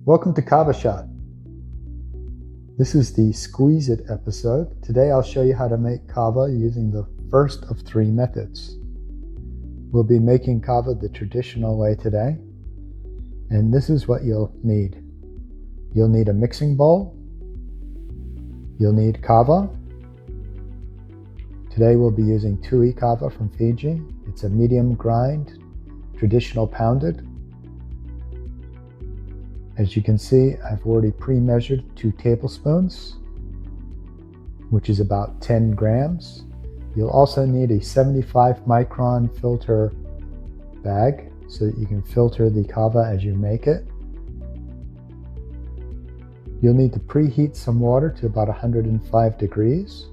Welcome to Kava Shot. This is the Squeeze It episode. Today I'll show you how to make kava using the first of three methods. We'll be making kava the traditional way today, and this is what you'll need. You'll need a mixing bowl. You'll need kava. Today we'll be using Tui kava from Fiji. It's a medium grind, traditional pounded. As you can see, I've already pre-measured 2 tablespoons, which is about 10 grams. You'll also need a 75 micron filter bag so that you can filter the kava as you make it. You'll need to preheat some water to about 105 degrees.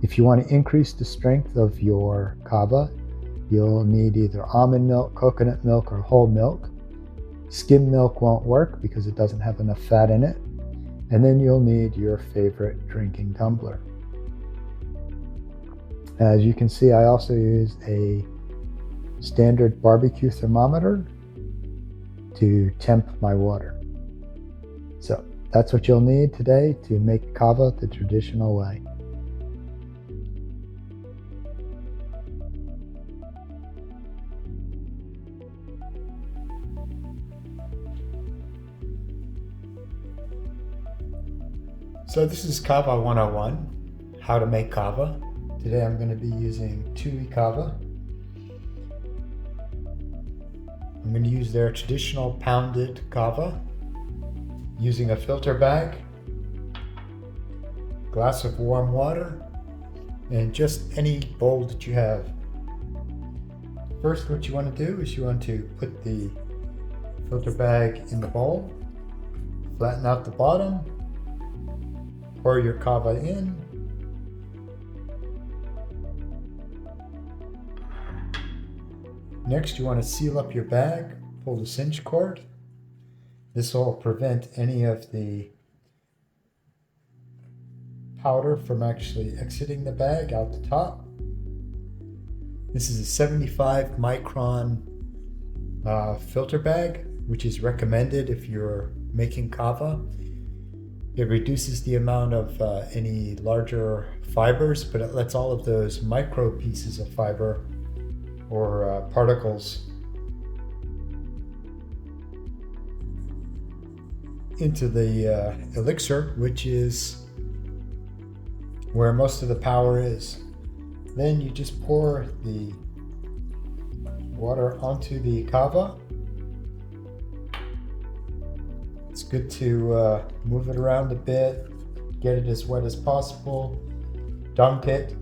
If you want to increase the strength of your kava, you'll need either almond milk, coconut milk, or whole milk. Skim milk won't work because it doesn't have enough fat in it. And then you'll need your favorite drinking tumbler. As you can see, I also use a standard barbecue thermometer to temp my water. So that's what you'll need today to make kava the traditional way. So this is Kava 101, how to make kava. Today I'm going to be using Tui kava. I'm going to use their traditional pounded kava, using a filter bag, glass of warm water, and just any bowl that you have. First, what you want to do is you want to put the filter bag in the bowl, flatten out the bottom, pour your kava in. Next, you want to seal up your bag, pull the cinch cord. This will prevent any of the powder from actually exiting the bag out the top. This is a 75 micron filter bag, which is recommended if you're making kava. It reduces the amount of any larger fibers, but it lets all of those micro pieces of fiber or particles into the elixir, which is where most of the power is. Then you just pour the water onto the kava. It's good to move it around a bit, get it as wet as possible, dunk it,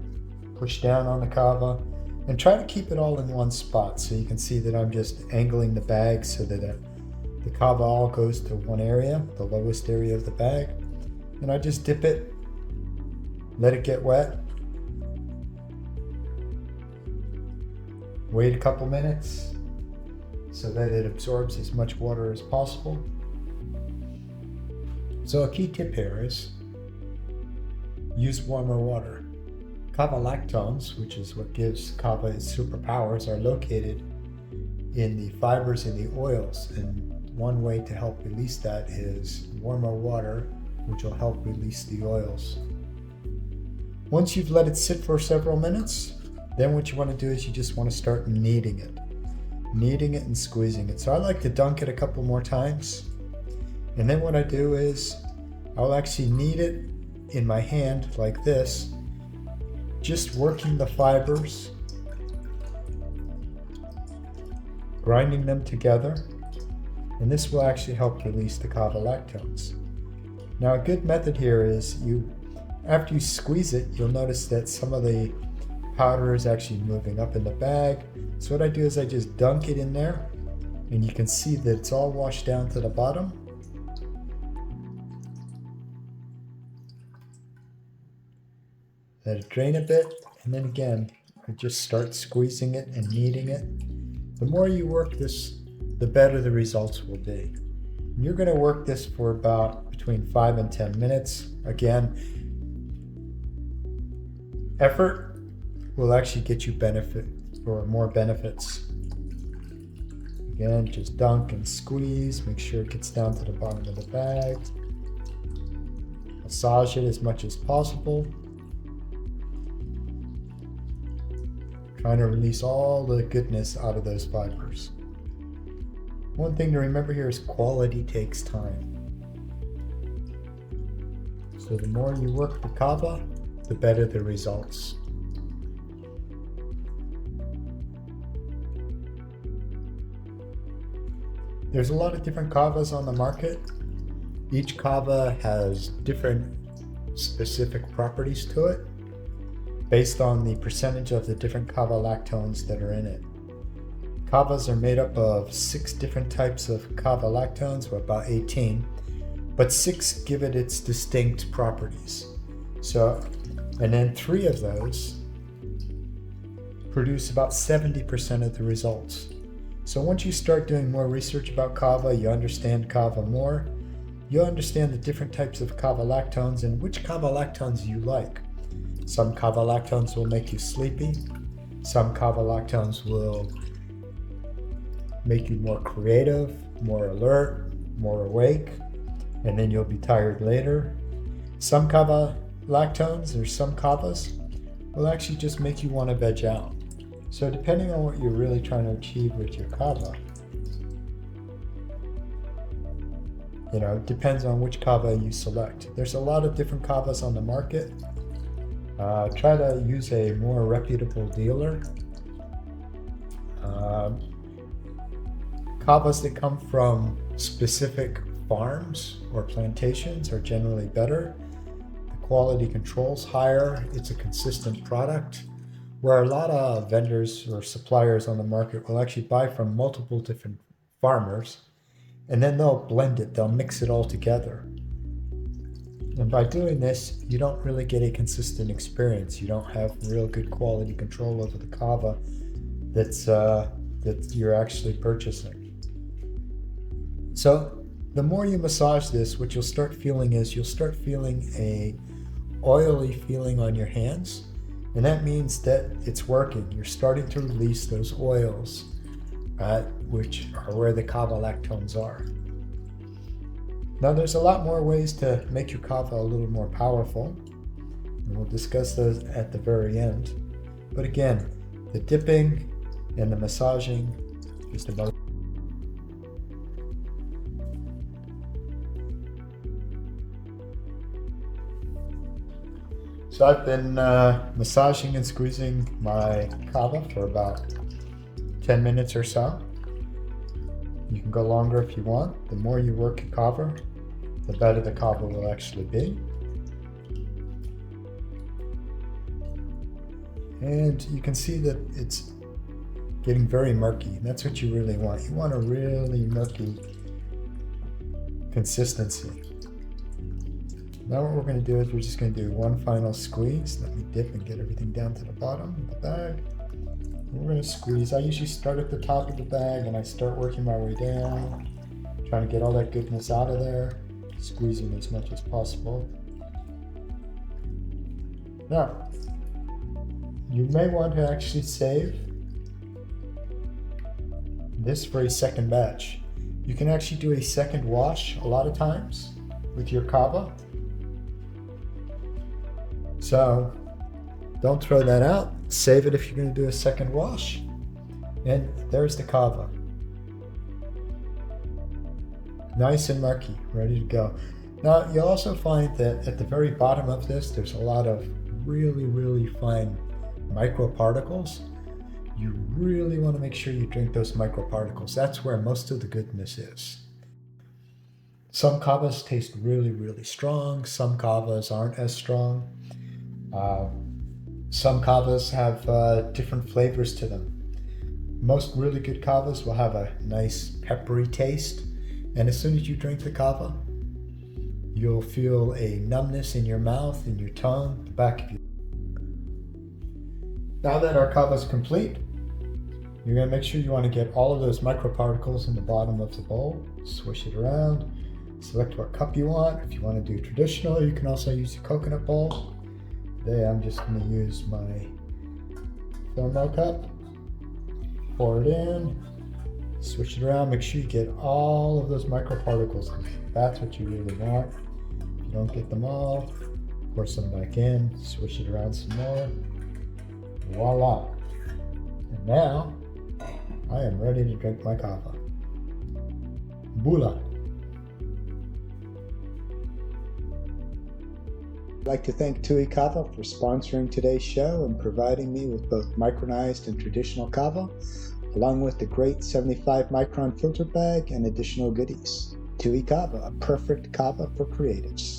push down on the kava, and try to keep it all in one spot. So you can see that I'm just angling the bag so that the kava all goes to one area, the lowest area of the bag. And I just dip it, let it get wet, wait a couple minutes so that it absorbs as much water as possible. So a key tip here is use warmer water. Kava lactones, which is what gives kava its superpowers, are located in the fibers in the oils, and one way to help release that is warmer water, which will help release the oils. Once you've let it sit for several minutes, then what you want to do is you just want to start kneading it and squeezing it. So I like to dunk it a couple more times. And then what I do is I'll actually knead it in my hand like this, just working the fibers, grinding them together, and this will actually help release the kava lactones. Now a good method here is after you squeeze it, you'll notice that some of the powder is actually moving up in the bag. So what I do is I just dunk it in there, and you can see that it's all washed down to the bottom. Let it drain a bit, and then again, I just start squeezing it and kneading it. The more you work this, the better the results will be. And you're going to work this for about between 5 and 10 minutes. Again, effort will actually get you benefit or more benefits. Again, just dunk and squeeze. Make sure it gets down to the bottom of the bag. Massage it as much as possible. Trying to release all the goodness out of those fibers. One thing to remember here is quality takes time. So the more you work the kava, the better the results. There's a lot of different kavas on the market. Each kava has different specific properties to it based on the percentage of the different kava lactones that are in it. Kavas are made up of 6 different types of kava lactones, or about 18, but 6 give it its distinct properties. And then 3 of those produce about 70% of the results. So once you start doing more research about kava, you understand kava more, you understand the different types of kava lactones and which kava lactones you like. Some kava lactones will make you sleepy. Some kava lactones will make you more creative, more alert, more awake, and then you'll be tired later. Some kava lactones, or some kavas, will actually just make you want to veg out. So depending on what you're really trying to achieve with your kava, it depends on which kava you select. There's a lot of different kavas on the market. Try to use a more reputable dealer. Kavas that come from specific farms or plantations are generally better. The quality control's higher. It's a consistent product. Where a lot of vendors or suppliers on the market will actually buy from multiple different farmers, and then they'll blend it, they'll mix it all together. And by doing this, you don't really get a consistent experience. You don't have real good quality control over the kava that you're actually purchasing. So the more you massage this, what you'll start feeling is you'll start feeling a oily feeling on your hands. And that means that it's working. You're starting to release those oils, which are where the kava lactones are. Now there's a lot more ways to make your kava a little more powerful, and we'll discuss those at the very end. But again, the dipping and the massaging is the most. So I've been massaging and squeezing my kava for about 10 minutes or so. You can go longer if you want. The more you work your kava, the better the kava will actually be. And you can see that it's getting very murky. That's what you really want. You want a really murky consistency. Now what we're going to do is we're just going to do one final squeeze. Let me dip and get everything down to the bottom of the bag. And we're going to squeeze. I usually start at the top of the bag and I start working my way down, trying to get all that goodness out of there, squeezing as much as possible. Now, you may want to actually save this for a second batch. You can actually do a second wash a lot of times with your kava. So don't throw that out. Save it if you're going to do a second wash. And there's the kava. Nice and murky, ready to go. Now you'll also find that at the very bottom of this, there's a lot of really, really fine microparticles. You really want to make sure you drink those microparticles. That's where most of the goodness is. Some kavas taste really, really strong. Some kavas aren't as strong. Some kavas have different flavors to them. Most really good kavas will have a nice peppery taste. And as soon as you drink the kava, you'll feel a numbness in your mouth, in your tongue, the back of your. Now that our kava is complete, you're going to make sure you want to get all of those microparticles in the bottom of the bowl. Swish it around. Select what cup you want. If you want to do traditional, you can also use a coconut bowl. Today I'm just going to use my thermal cup. Pour it in. Switch it around, make sure you get all of those microparticles. That's what you really want. If you don't get them all, pour some back in, switch it around some more. Voila. And now, I am ready to drink my kava. Bula. I'd like to thank Tui Kava for sponsoring today's show and providing me with both micronized and traditional kava, along with the great 75 micron filter bag and additional goodies. Tui Kava, a perfect kava for creatives.